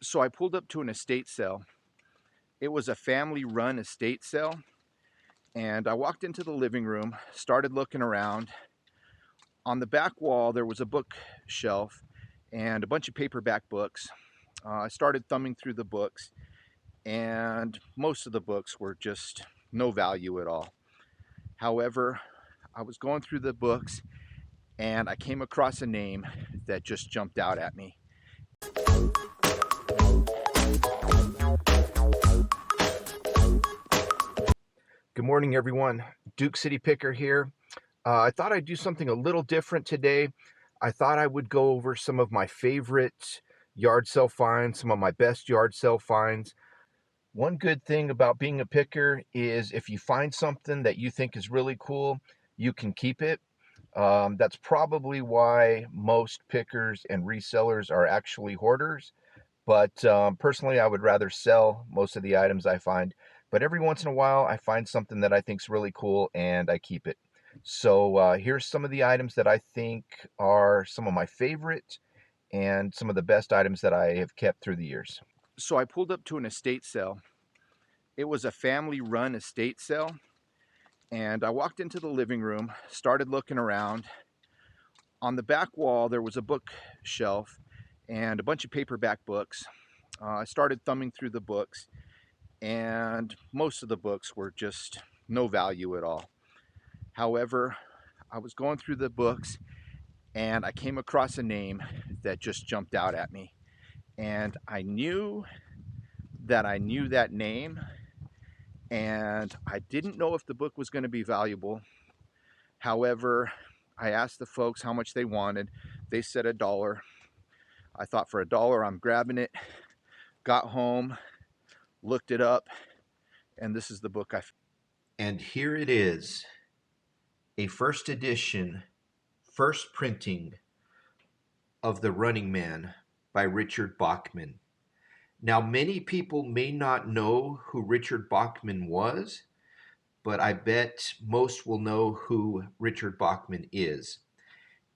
So I pulled up to an estate sale. It was a family-run estate sale, and I walked into the living room, started looking around. On the back wall, there was a bookshelf and a bunch of paperback books. I started thumbing through the books, and most of the books were just no value at all. However, I was going through the books, and I came across a name that just jumped out at me. Good morning, everyone. Duke City Picker here. I thought I'd do something a little different today. I thought I would go over some of my favorite yard sale finds, some of my best yard sale finds. One good thing about being a picker is if you find something that you think is really cool, you can keep it. That's probably why most pickers and resellers are actually hoarders. But personally, I would rather sell most of the items I find. But every once in a while, I find something that I think is really cool and I keep it. So here's some of the items that I think are some of my favorite and some of the best items that I have kept through the years. So I pulled up to an estate sale. It was a family-run estate sale, and I walked into the living room, started looking around. On the back wall, there was a bookshelf and a bunch of paperback books. I started thumbing through the books, and most of the books were just no value at all. However, I was going through the books, and I came across a name that just jumped out at me. And I knew that name, and I didn't know if the book was going to be valuable. However, I asked the folks how much they wanted. They said $1. I thought, for $1, I'm grabbing it. Got home, looked it up, and this is the book I found. And here it is, a first edition, first printing of The Running Man by Richard Bachman. Now, many people may not know who Richard Bachman was, but I bet most will know who Richard Bachman is.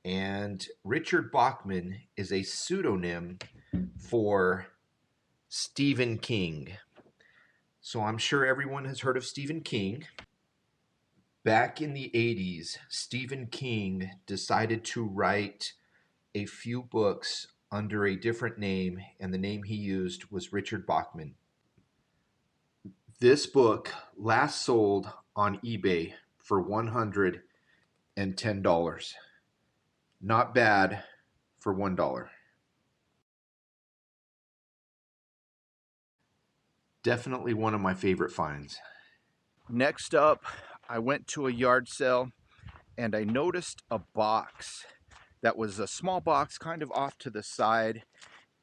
And Richard Bachman is a pseudonym for Stephen King. So I'm sure everyone has heard of Stephen King. Back in the 80s, Stephen King decided to write a few books under a different name, and the name he used was Richard Bachman. This book last sold on eBay for $110. Not bad for $1. Definitely one of my favorite finds. Next up, I went to a yard sale, and I noticed a box that was a small box kind of off to the side,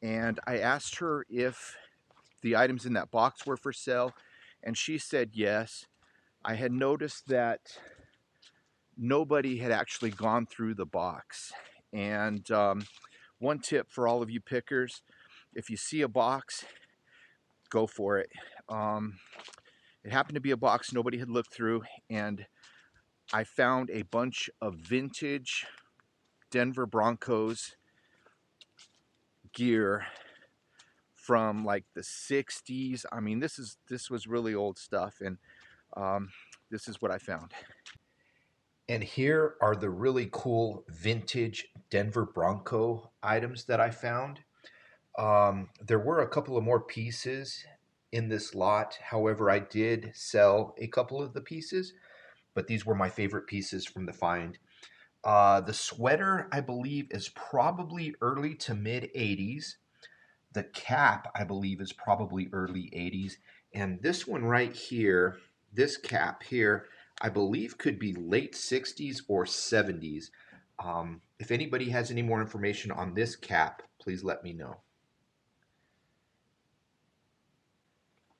and I asked her if the items in that box were for sale, and she said yes. I had noticed that nobody had actually gone through the box. And one tip for all of you pickers: if you see a box, go for it. It happened to be a box nobody had looked through, and I found a bunch of vintage Denver Broncos gear from like the 60s. I mean, this was really old stuff, and this is what I found. And here are the really cool vintage Denver Bronco items that I found. There were a couple of more pieces in this lot. However, I did sell a couple of the pieces, but these were my favorite pieces from the find. The sweater, I believe, is probably early to mid 80s. The cap, I believe, is probably early 80s. And this one right here, this cap here, I believe could be late 60s or 70s. If anybody has any more information on this cap, please let me know.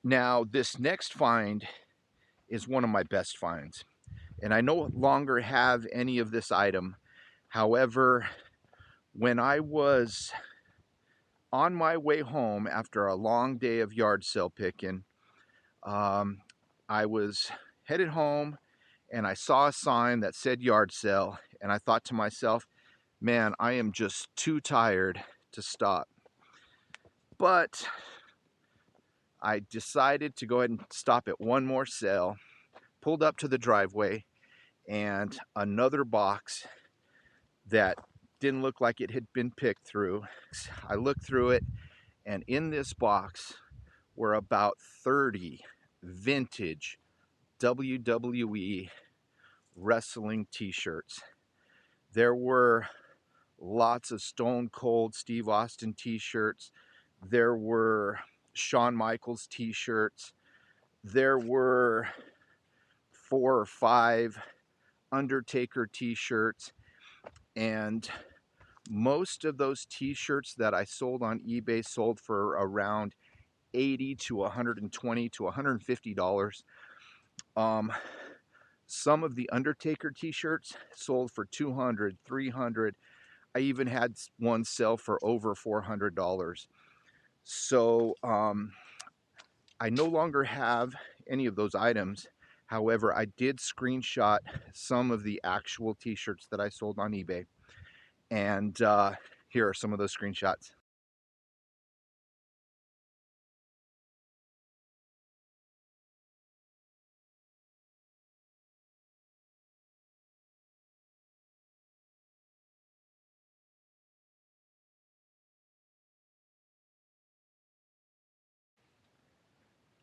Now, this next find is one of my best finds, and I no longer have any of this item. However, when I was on my way home after a long day of yard sale picking, I was headed home, and I saw a sign that said yard sale, and I thought to myself, man, I am just too tired to stop. But I decided to go ahead and stop at one more sale, pulled up to the driveway, and another box that didn't look like it had been picked through. I looked through it, and in this box were about 30 vintage WWE wrestling t-shirts. There were lots of Stone Cold Steve Austin t-shirts. There were Shawn Michaels t-shirts. There were 4 or 5 Undertaker t-shirts. And most of those t-shirts that I sold on eBay sold for around $80 to $120 to $150. Some of the Undertaker t-shirts sold for $200, $300. I even had one sell for over $400. So I no longer have any of those items. However, I did screenshot some of the actual t-shirts that I sold on eBay. And here are some of those screenshots.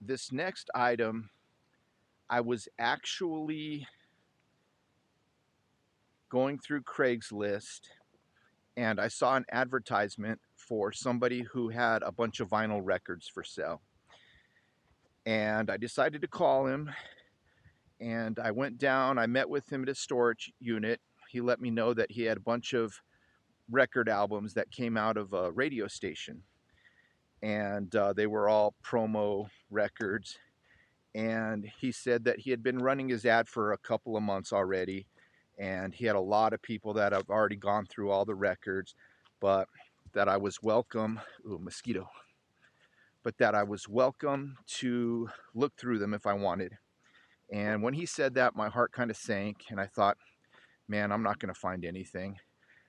This next item, I was actually going through Craigslist and I saw an advertisement for somebody who had a bunch of vinyl records for sale. And I decided to call him, and I went down, I met with him at his storage unit. He let me know that he had a bunch of record albums that came out of a radio station, and they were all promo records. And he said that he had been running his ad for a couple of months already, and he had a lot of people that have already gone through all the records, but that I was welcome, ooh, mosquito, but that I was welcome to look through them if I wanted. And when he said that, my heart kind of sank, and I thought, man, I'm not going to find anything.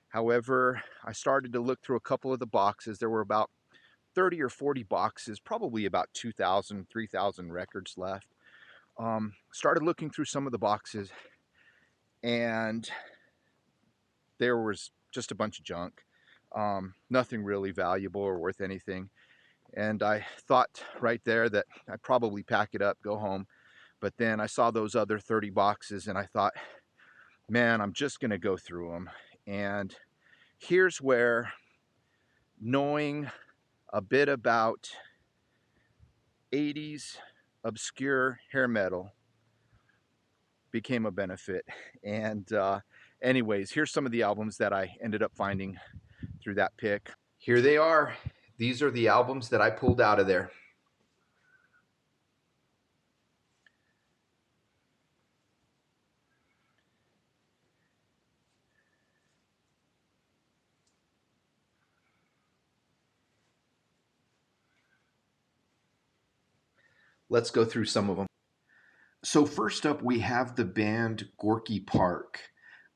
However, I started to look through a couple of the boxes. There were about 30 or 40 boxes, probably about 2,000, 3,000 records left. Started looking through some of the boxes, and there was just a bunch of junk. Nothing really valuable or worth anything. And I thought right there that I'd probably pack it up, go home. But then I saw those other 30 boxes and I thought, man, I'm just going to go through them. And here's where knowing a bit about 80s obscure hair metal became a benefit. And anyways, here's some of the albums that I ended up finding through that pick. Here they are. These are the albums that I pulled out of there. Let's go through some of them. So first up, we have the band Gorky Park.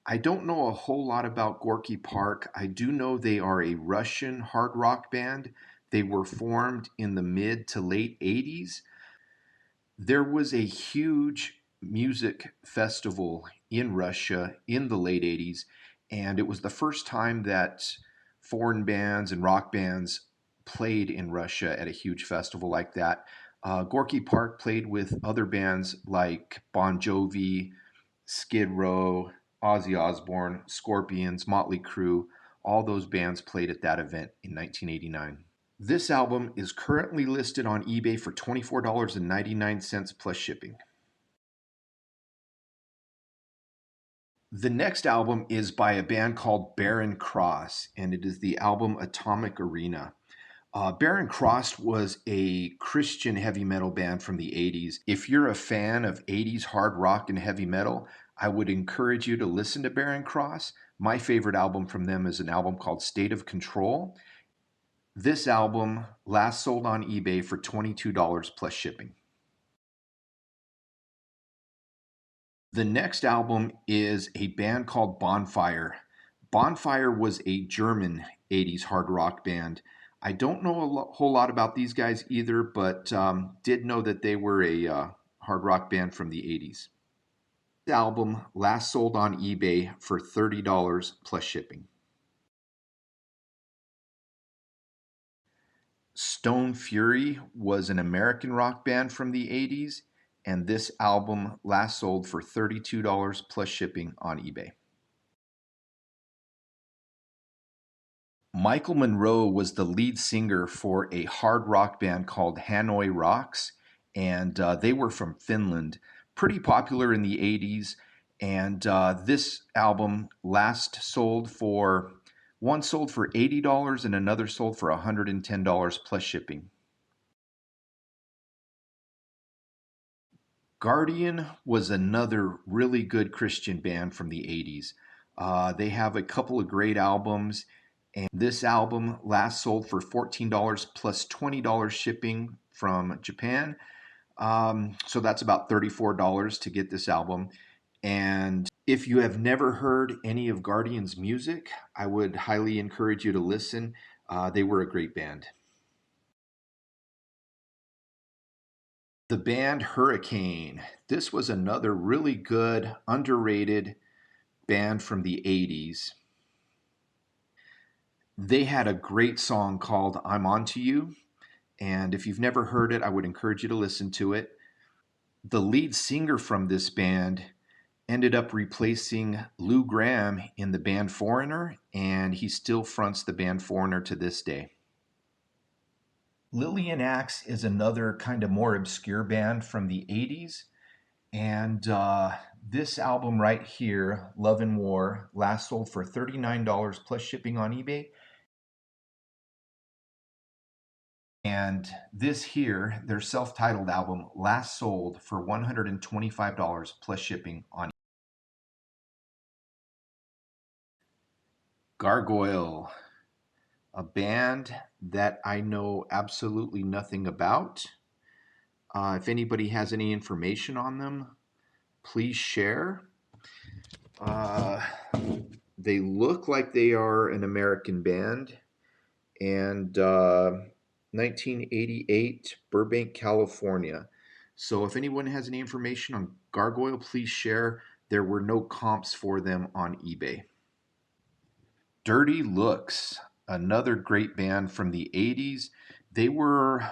I don't know a whole lot about Gorky Park. I do know they are a Russian hard rock band. They were formed in the mid to late 80s. There was a huge music festival in Russia in the late 80s, and it was the first time that foreign bands and rock bands played in Russia at a huge festival like that. Gorky Park played with other bands like Bon Jovi, Skid Row, Ozzy Osbourne, Scorpions, Motley Crue. All those bands played at that event in 1989. This album is currently listed on eBay for $24.99 plus shipping. The next album is by a band called Barren Cross, and it is the album Atomic Arena. Barren Cross was a Christian heavy metal band from the 80s. If you're a fan of 80s hard rock and heavy metal, I would encourage you to listen to Barren Cross. My favorite album from them is an album called State of Control. This album last sold on eBay for $22 plus shipping. The next album is a band called Bonfire. Bonfire was a German 80s hard rock band. I don't know a whole lot about these guys either, but did know that they were a hard rock band from the 80s. The album last sold on eBay for $30 plus shipping. Stone Fury was an American rock band from the 80s, and this album last sold for $32 plus shipping on eBay. Michael Monroe was the lead singer for a hard rock band called Hanoi Rocks, and they were from Finland, pretty popular in the 80s. And this album last sold for one sold for $80 and another sold for $110 plus shipping. Guardian was another really good Christian band from the 80s. They have a couple of great albums, and this album last sold for $14 plus $20 shipping from Japan. So that's about $34 to get this album. And if you have never heard any of Guardian's music, I would highly encourage you to listen. They were a great band. The band Hurricane. This was another really good, underrated band from the 80s. They had a great song called I'm Onto You. And if you've never heard it, I would encourage you to listen to it. The lead singer from this band ended up replacing Lou Gramm in the band Foreigner, and he still fronts the band Foreigner to this day. Lillian Axe is another kind of more obscure band from the 80s. And this album right here, Love and War, last sold for $39 plus shipping on eBay. And this here, their self titled album, last sold for $125 plus shipping on eBay. Gargoyle, a band that I know absolutely nothing about. If anybody has any information on them, please share. Uh, they look like they are an American band, and 1988, Burbank, California. So if anyone has any information on Gargoyle, please share. There were no comps for them on eBay. Dirty Looks, another great band from the 80s. They were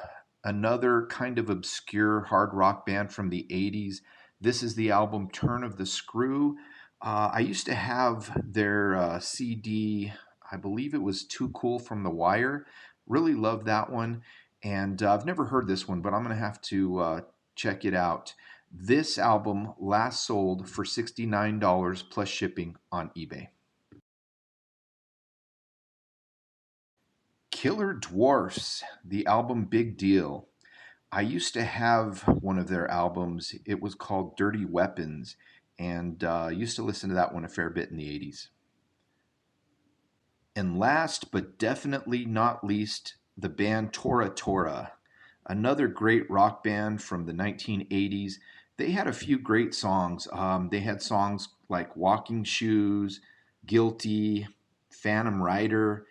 another kind of obscure hard rock band from the 80s. This is the album Turn of the Screw. I used to have their CD, I believe it was Too Cool from the Wire. Really loved that one. And I've never heard this one, but I'm going to have to check it out. This album last sold for $69 plus shipping on eBay. Killer Dwarfs, the album Big Deal. I used to have one of their albums. It was called Dirty Weapons, and I used to listen to that one a fair bit in the 80s. And last but definitely not least, the band Tora Tora, another great rock band from the 1980s. They had a few great songs. They had songs like Walking Shoes, Guilty, Phantom Rider,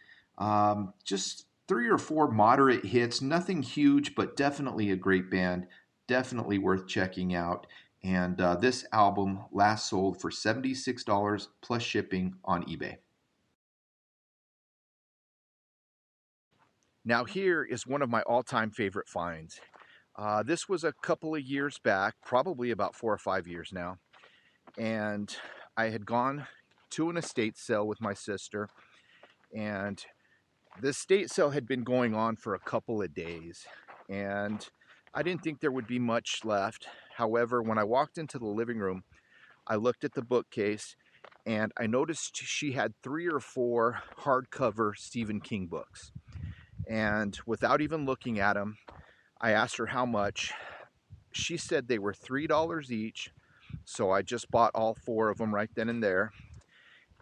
just three or four moderate hits, nothing huge, but definitely a great band, definitely worth checking out. And this album last sold for $76 plus shipping on eBay. Now, here is one of my all time favorite finds. This was a couple of years back, probably about 4 or 5 years now, and I had gone to an estate sale with my sister, and the estate sale had been going on for a couple of days, and I didn't think there would be much left. However, when I walked into the living room, I looked at the bookcase and I noticed she had 3 or 4 hardcover Stephen King books. And without even looking at them, I asked her how much. She said they were $3 each. So I just bought all 4 of them right then and there.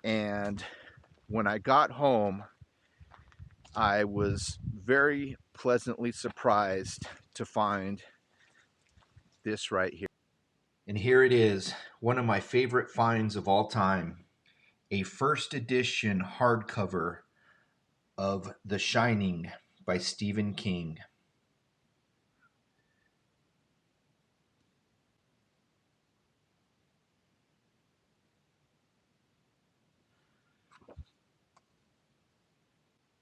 And when I got home, I was very pleasantly surprised to find this right here. And here it is, one of my favorite finds of all time, a first edition hardcover of The Shining by Stephen King.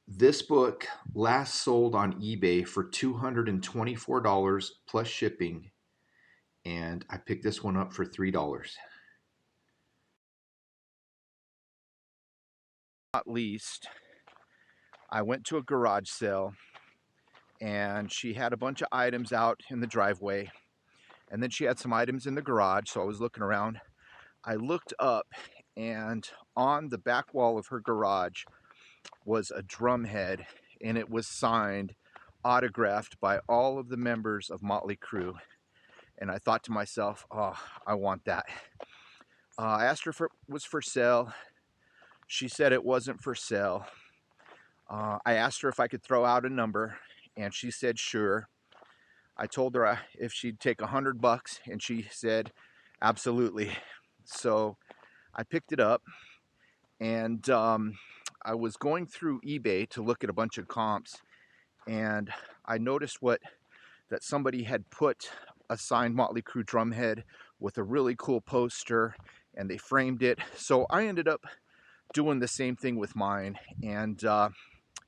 This book last sold on eBay for $224 plus shipping, and I picked this one up for $3. Not least, I went to a garage sale and she had a bunch of items out in the driveway, and then she had some items in the garage. So I was looking around. I looked up, and on the back wall of her garage was a drum head, and it was signed, autographed by all of the members of Motley Crue. And I thought to myself, oh, I want that. I asked her if it was for sale. She said it wasn't for sale. I asked her if I could throw out a number, and she said sure. I told her if she'd take $100, and she said absolutely. So I picked it up, and I was going through eBay to look at a bunch of comps, and I noticed that somebody had put a signed Motley Crue drumhead with a really cool poster, and they framed it. So I ended up doing the same thing with mine, and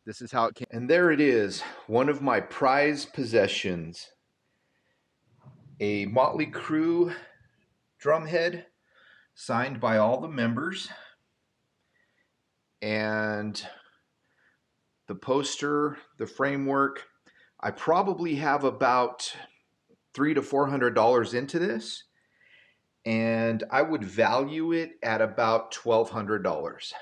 this is how it came. And there it is, one of my prized possessions, a Motley Crue drumhead signed by all the members, and the poster, the framework. I probably have about $300 to $400 into this, and I would value it at about $1,200.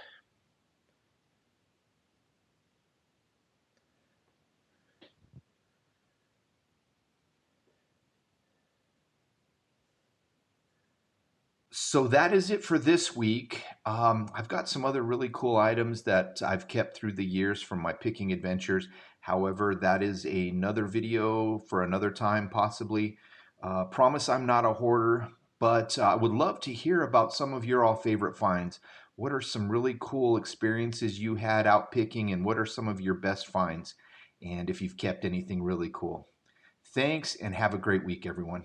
So that is it for this week. I've got some other really cool items that I've kept through the years from my picking adventures. However, that is another video for another time, possibly. Promise I'm not a hoarder, but I would love to hear about some of your all favorite finds. What are some really cool experiences you had out picking, and what are some of your best finds? And if you've kept anything really cool. Thanks, and have a great week, everyone.